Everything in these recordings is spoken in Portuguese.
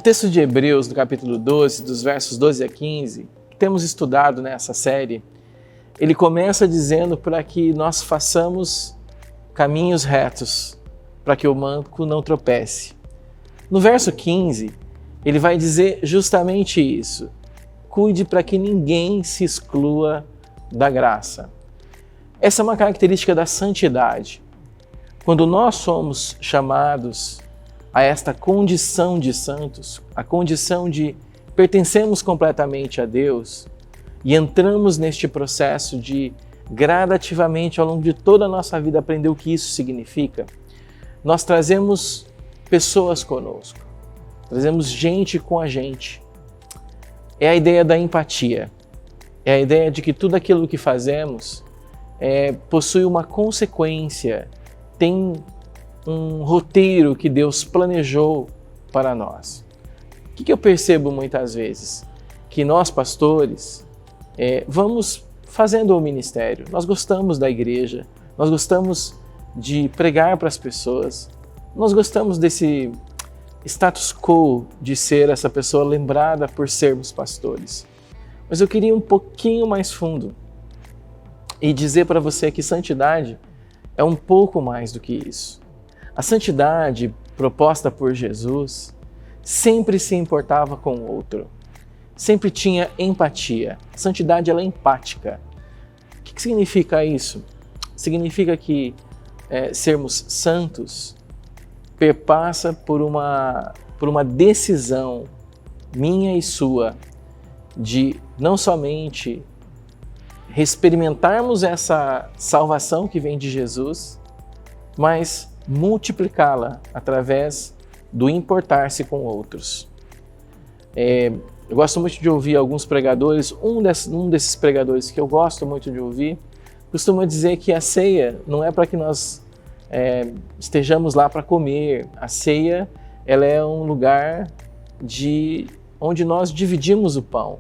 texto de Hebreus, no capítulo 12, dos versos 12 a 15, que temos estudado nessa série, ele começa dizendo para que nós façamos caminhos retos, para que o manco não tropece. No verso 15, ele vai dizer justamente isso: cuide para que ninguém se exclua da graça. Essa é uma característica da santidade. Quando nós somos chamados a esta condição de santos, a condição de pertencermos completamente a Deus e entramos neste processo de gradativamente ao longo de toda a nossa vida aprender o que isso significa, nós trazemos pessoas conosco, trazemos gente com a gente. É a ideia da empatia, é a ideia de que tudo aquilo que fazemos possui uma consequência, tem um roteiro que Deus planejou para nós. O que eu percebo muitas vezes? Que nós, pastores, vamos fazendo o ministério, nós gostamos da igreja, nós gostamos de pregar para as pessoas, nós gostamos desse status quo de ser essa pessoa lembrada por sermos pastores. Mas eu queria ir um pouquinho mais fundo e dizer para você que santidade é um pouco mais do que isso. A santidade proposta por Jesus sempre se importava com o outro, sempre tinha empatia. A santidade ela é empática. O que significa isso? Significa que sermos santos perpassa por uma decisão minha e sua de não somente experimentarmos essa salvação que vem de Jesus, mas multiplicá-la através do importar-se com outros. Eu gosto muito de ouvir alguns pregadores, um desses pregadores que eu gosto muito de ouvir, costuma dizer que a ceia não é para que nós estejamos lá para comer. A ceia ela é um lugar onde nós dividimos o pão.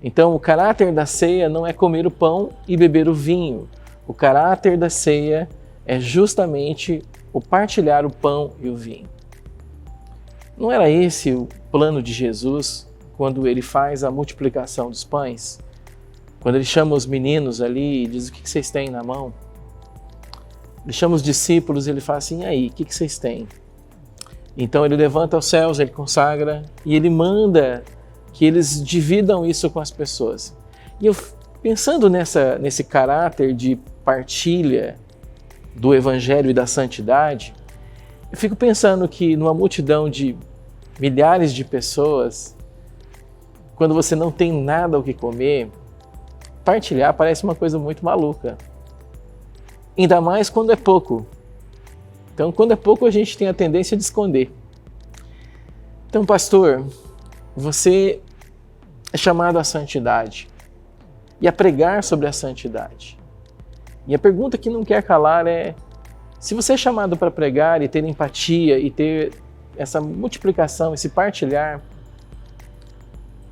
Então, o caráter da ceia não é comer o pão e beber o vinho. O caráter da ceia é justamente o partilhar o pão e o vinho. Não era esse o plano de Jesus quando ele faz a multiplicação dos pães? Quando ele chama os meninos ali e diz: o que vocês têm na mão? Ele chama os discípulos e ele fala assim: e aí, o que vocês têm? Então ele levanta aos céus, ele consagra e ele manda que eles dividam isso com as pessoas. E eu, pensando nesse caráter de partilha do Evangelho e da santidade, eu fico pensando que numa multidão de milhares de pessoas, quando você não tem nada o que comer, partilhar parece uma coisa muito maluca. Ainda mais quando é pouco. Então, quando é pouco, a gente tem a tendência de esconder. Então, pastor, você é chamado à santidade e a pregar sobre a santidade. E a pergunta que não quer calar é: se você é chamado para pregar e ter empatia e ter essa multiplicação, esse partilhar,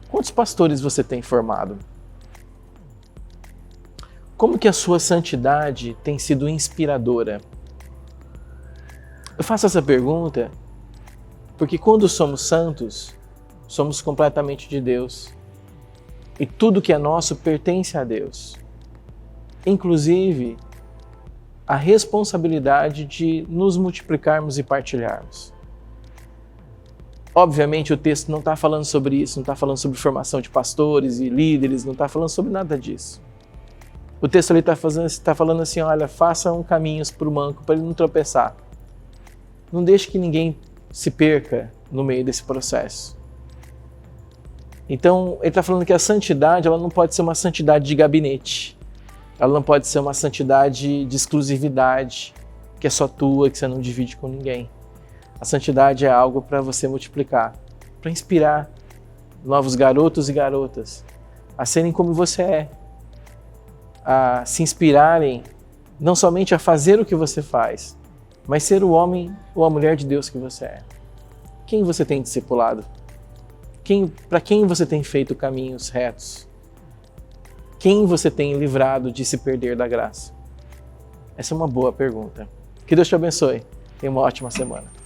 quantos pastores você tem formado? Como que a sua santidade tem sido inspiradora? Eu faço essa pergunta porque quando somos santos, somos completamente de Deus. E tudo que é nosso pertence a Deus. Inclusive, a responsabilidade de nos multiplicarmos e partilharmos. Obviamente, o texto não está falando sobre isso, não está falando sobre formação de pastores e líderes, não está falando sobre nada disso. O texto ali está falando assim: olha, façam caminhos para o manco, para ele não tropeçar. Não deixe que ninguém se perca no meio desse processo. Então, ele está falando que a santidade ela não pode ser uma santidade de gabinete. Ela não pode ser uma santidade de exclusividade, que é só tua, que você não divide com ninguém. A santidade é algo para você multiplicar, para inspirar novos garotos e garotas a serem como você é, a se inspirarem não somente a fazer o que você faz, mas ser o homem ou a mulher de Deus que você é. Quem você tem discipulado? Para quem você tem feito caminhos retos? Quem você tem livrado de se perder da graça? Essa é uma boa pergunta. Que Deus te abençoe. Tenha uma ótima semana.